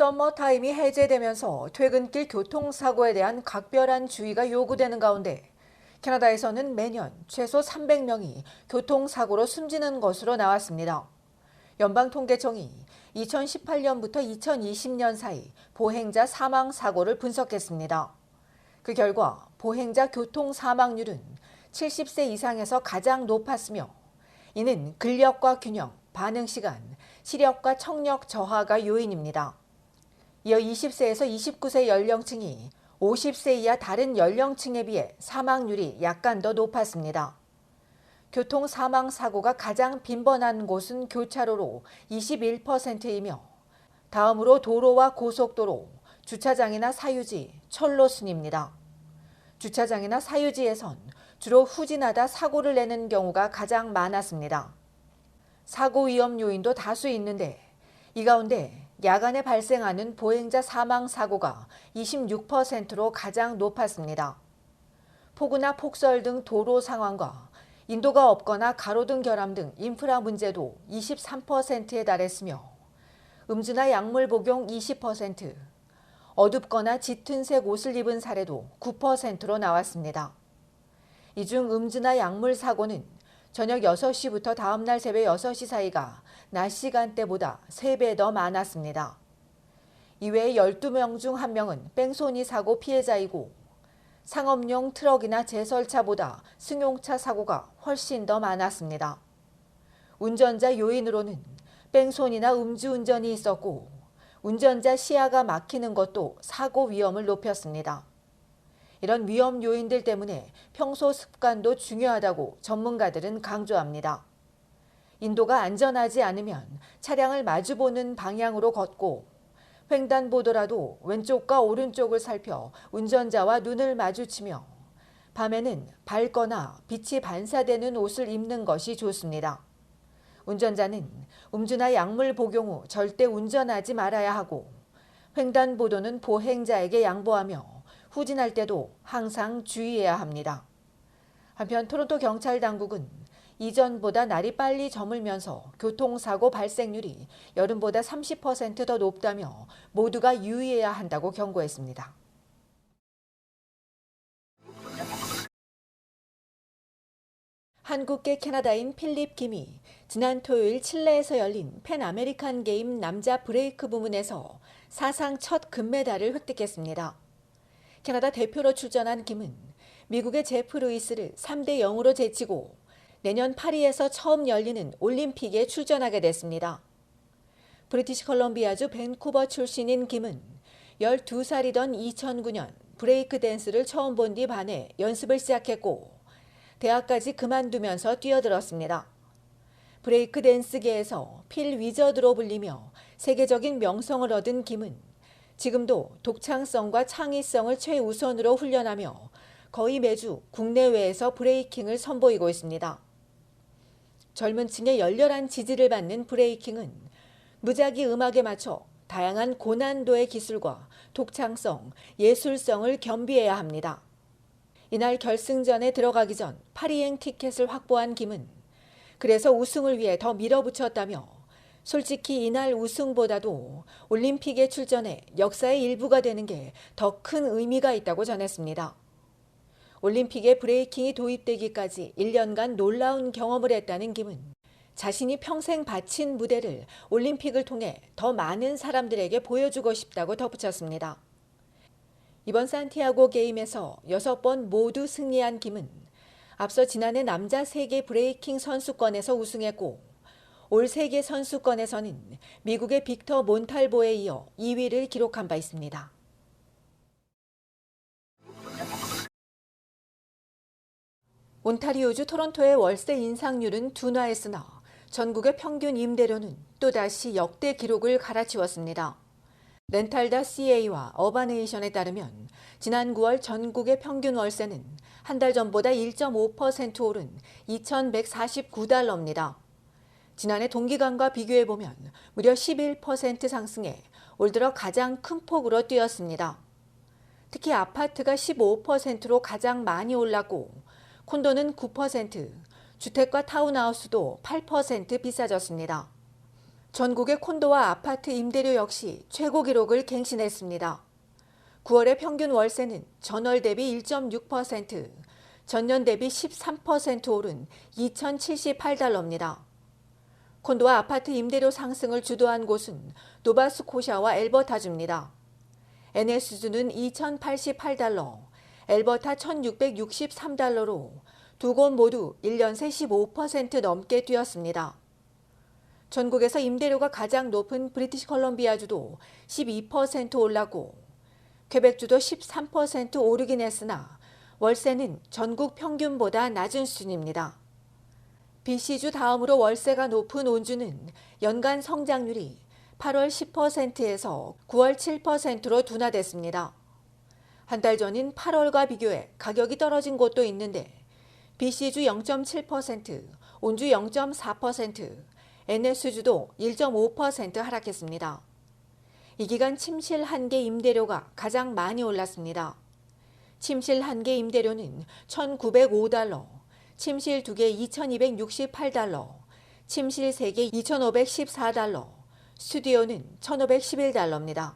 서머타임이 해제되면서 퇴근길 교통사고에 대한 각별한 주의가 요구되는 가운데 캐나다에서는 매년 최소 300명이 교통사고로 숨지는 것으로 나왔습니다. 연방통계청이 2018년부터 2020년 사이 보행자 사망 사고를 분석했습니다. 그 결과 보행자 교통 사망률은 70세 이상에서 가장 높았으며 이는 근력과 균형, 반응 시간, 시력과 청력 저하가 요인입니다. 이어 20세에서 29세 연령층이 50세 이하 다른 연령층에 비해 사망률이 약간 더 높았습니다. 교통 사망 사고가 가장 빈번한 곳은 교차로로 21%이며 다음으로 도로와 고속도로, 주차장이나 사유지, 철로 순입니다. 주차장이나 사유지에선 주로 후진하다 사고를 내는 경우가 가장 많았습니다. 사고 위험 요인도 다수 있는데 이 가운데 야간에 발생하는 보행자 사망 사고가 26%로 가장 높았습니다. 폭우나 폭설 등 도로 상황과 인도가 없거나 가로등 결함 등 인프라 문제도 23%에 달했으며 음주나 약물 복용 20%, 어둡거나 짙은 색 옷을 입은 사례도 9%로 나왔습니다. 이 중 음주나 약물 사고는 저녁 6시부터 다음날 새벽 6시 사이가 낮 시간대보다 3배 더 많았습니다. 이외에 12명 중 1명은 뺑소니 사고 피해자이고 상업용 트럭이나 제설차보다 승용차 사고가 훨씬 더 많았습니다. 운전자 요인으로는 뺑소니나 음주운전이 있었고 운전자 시야가 막히는 것도 사고 위험을 높였습니다. 이런 위험 요인들 때문에 평소 습관도 중요하다고 전문가들은 강조합니다. 인도가 안전하지 않으면 차량을 마주보는 방향으로 걷고 횡단보도라도 왼쪽과 오른쪽을 살펴 운전자와 눈을 마주치며 밤에는 밝거나 빛이 반사되는 옷을 입는 것이 좋습니다. 운전자는 음주나 약물 복용 후 절대 운전하지 말아야 하고 횡단보도는 보행자에게 양보하며 후진할 때도 항상 주의해야 합니다. 한편 토론토 경찰 당국은 이전보다 날이 빨리 저물면서 교통사고 발생률이 여름보다 30% 더 높다며 모두가 유의해야 한다고 경고했습니다. 한국계 캐나다인 필립 김이 지난 토요일 칠레에서 열린 팬 아메리칸 게임 남자 브레이크 부문에서 사상 첫 금메달을 획득했습니다. 캐나다 대표로 출전한 김은 미국의 제프 루이스를 3대 0으로 제치고 내년 파리에서 처음 열리는 올림픽에 출전하게 됐습니다. 브리티시 컬럼비아주 밴쿠버 출신인 김은 12살이던 2009년 브레이크 댄스를 처음 본 뒤 반해 연습을 시작했고 대학까지 그만두면서 뛰어들었습니다. 브레이크 댄스계에서 필 위저드로 불리며 세계적인 명성을 얻은 김은 지금도 독창성과 창의성을 최우선으로 훈련하며 거의 매주 국내외에서 브레이킹을 선보이고 있습니다. 젊은 층의 열렬한 지지를 받는 브레이킹은 무작위 음악에 맞춰 다양한 고난도의 기술과 독창성, 예술성을 겸비해야 합니다. 이날 결승전에 들어가기 전 파리행 티켓을 확보한 김은 그래서 우승을 위해 더 밀어붙였다며 솔직히 이날 우승보다도 올림픽에 출전해 역사의 일부가 되는 게 더 큰 의미가 있다고 전했습니다. 올림픽에 브레이킹이 도입되기까지 1년간 놀라운 경험을 했다는 김은 자신이 평생 바친 무대를 올림픽을 통해 더 많은 사람들에게 보여주고 싶다고 덧붙였습니다. 이번 산티아고 게임에서 6번 모두 승리한 김은 앞서 지난해 남자 세계 브레이킹 선수권에서 우승했고 올 세계 선수권에서는 미국의 빅터 몬탈보에 이어 2위를 기록한 바 있습니다. 온타리오주 토론토의 월세 인상률은 둔화했으나 전국의 평균 임대료는 또다시 역대 기록을 갈아치웠습니다. 렌탈다 CA와 어바네이션에 따르면 지난 9월 전국의 평균 월세는 한 달 전보다 1.5% 오른 2,149달러입니다. 지난해 동기간과 비교해보면 무려 11% 상승해 올 들어 가장 큰 폭으로 뛰었습니다. 특히 아파트가 15%로 가장 많이 올랐고 콘도는 9%, 주택과 타운하우스도 8% 비싸졌습니다. 전국의 콘도와 아파트 임대료 역시 최고 기록을 갱신했습니다. 9월의 평균 월세는 전월 대비 1.6%, 전년 대비 13% 오른 2,078달러입니다. 콘도와 아파트 임대료 상승을 주도한 곳은 노바스코샤와 엘버타주입니다. NS주는 2,088달러, 엘버타 1,663달러로 두 곳 모두 1년 새 15% 넘게 뛰었습니다. 전국에서 임대료가 가장 높은 브리티시 컬럼비아주도 12% 올랐고 퀘벡주도 13% 오르긴 했으나 월세는 전국 평균보다 낮은 수준입니다. BC주 다음으로 월세가 높은 온주는 연간 성장률이 8월 10%에서 9월 7%로 둔화됐습니다. 한 달 전인 8월과 비교해 가격이 떨어진 곳도 있는데 BC주 0.7%, 온주 0.4%, NS주도 1.5% 하락했습니다. 이 기간 침실 1개 임대료가 가장 많이 올랐습니다. 침실 1개 임대료는 1,905달러, 침실 2개 2,268달러, 침실 3개 2,514달러, 스튜디오는 1,511달러입니다.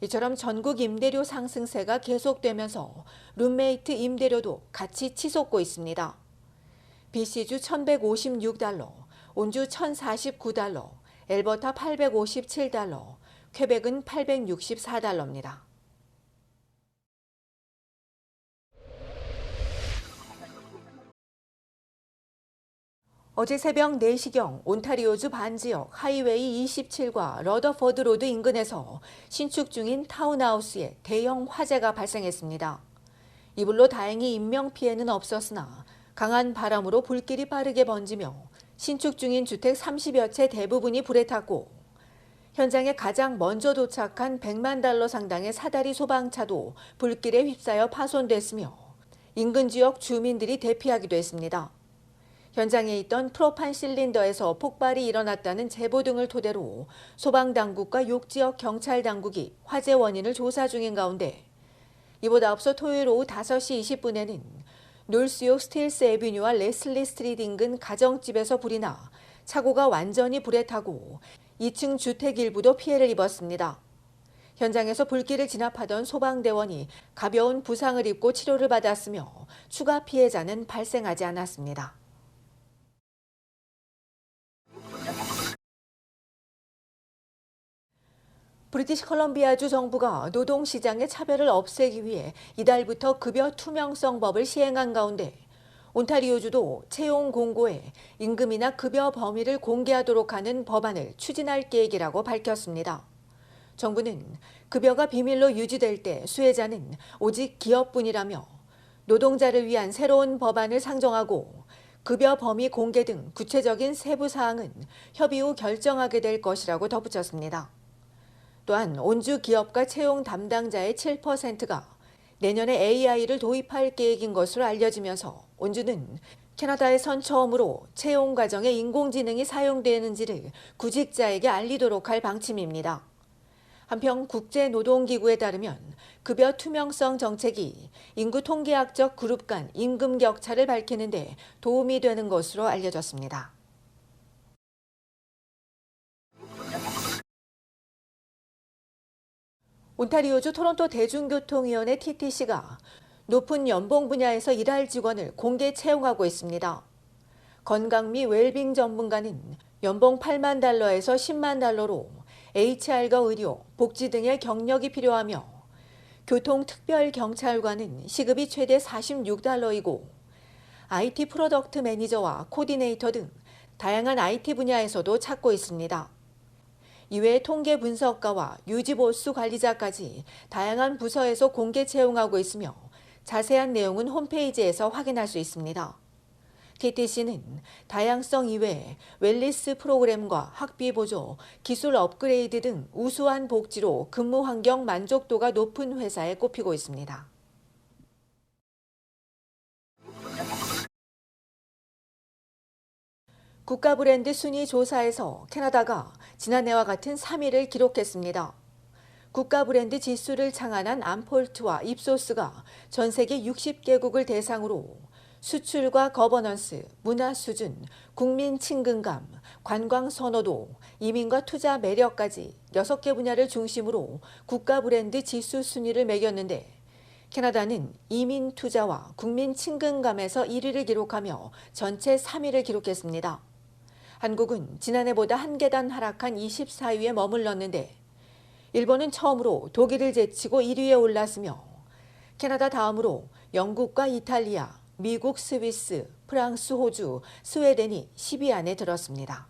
이처럼 전국 임대료 상승세가 계속되면서 룸메이트 임대료도 같이 치솟고 있습니다. BC주 1,156달러, 온주 1,049달러, 엘버타 857달러, 퀘벡은 864달러입니다. 어제 새벽 4시경 온타리오주 반지역 하이웨이 27과 러더포드 로드 인근에서 신축 중인 타운하우스에 대형 화재가 발생했습니다. 이불로 다행히 인명피해는 없었으나 강한 바람으로 불길이 빠르게 번지며 신축 중인 주택 30여 채 대부분이 불에 탔고 현장에 가장 먼저 도착한 100만 달러 상당의 사다리 소방차도 불길에 휩싸여 파손됐으며 인근 지역 주민들이 대피하기도 했습니다. 현장에 있던 프로판 실린더에서 폭발이 일어났다는 제보 등을 토대로 소방당국과 욕지역 경찰당국이 화재 원인을 조사 중인 가운데 이보다 앞서 토요일 오후 5시 20분에는 놀스욕 스틸스 애비뉴와 레슬리 스트리트 인근 가정집에서 불이 나 차고가 완전히 불에 타고 2층 주택 일부도 피해를 입었습니다. 현장에서 불길을 진압하던 소방대원이 가벼운 부상을 입고 치료를 받았으며 추가 피해자는 발생하지 않았습니다. 브리티시 컬럼비아주 정부가 노동시장의 차별을 없애기 위해 이달부터 급여 투명성법을 시행한 가운데 온타리오주도 채용 공고에 임금이나 급여 범위를 공개하도록 하는 법안을 추진할 계획이라고 밝혔습니다. 정부는 급여가 비밀로 유지될 때 수혜자는 오직 기업뿐이라며 노동자를 위한 새로운 법안을 상정하고 급여 범위 공개 등 구체적인 세부 사항은 협의 후 결정하게 될 것이라고 덧붙였습니다. 또한 온주 기업가 채용 담당자의 7%가 내년에 AI를 도입할 계획인 것으로 알려지면서 온주는 캐나다에선 처음으로 채용 과정에 인공지능이 사용되는지를 구직자에게 알리도록 할 방침입니다. 한편 국제노동기구에 따르면 급여 투명성 정책이 인구 통계학적 그룹 간 임금 격차를 밝히는 데 도움이 되는 것으로 알려졌습니다. 온타리오주 토론토 대중교통위원회 TTC가 높은 연봉 분야에서 일할 직원을 공개 채용하고 있습니다. 건강 및 웰빙 전문가는 연봉 8만 달러에서 10만 달러로 HR과 의료, 복지 등의 경력이 필요하며 교통특별경찰관은 시급이 최대 46달러이고 IT 프로덕트 매니저와 코디네이터 등 다양한 IT 분야에서도 찾고 있습니다. 이외에 통계 분석가와 유지보수 관리자까지 다양한 부서에서 공개 채용하고 있으며 자세한 내용은 홈페이지에서 확인할 수 있습니다. TTC는 다양성 이외에 웰니스 프로그램과 학비 보조, 기술 업그레이드 등 우수한 복지로 근무 환경 만족도가 높은 회사에 꼽히고 있습니다. 국가 브랜드 순위 조사에서 캐나다가 지난해와 같은 3위를 기록했습니다. 국가 브랜드 지수를 창안한 암폴트와 입소스가 전 세계 60개국을 대상으로 수출과 거버넌스, 문화 수준, 국민 친근감, 관광 선호도, 이민과 투자 매력까지 6개 분야를 중심으로 국가 브랜드 지수 순위를 매겼는데 캐나다는 이민 투자와 국민 친근감에서 1위를 기록하며 전체 3위를 기록했습니다. 한국은 지난해보다 한 계단 하락한 24위에 머물렀는데 일본은 처음으로 독일을 제치고 1위에 올랐으며 캐나다 다음으로 영국과 이탈리아, 미국, 스위스, 프랑스, 호주, 스웨덴이 10위 안에 들었습니다.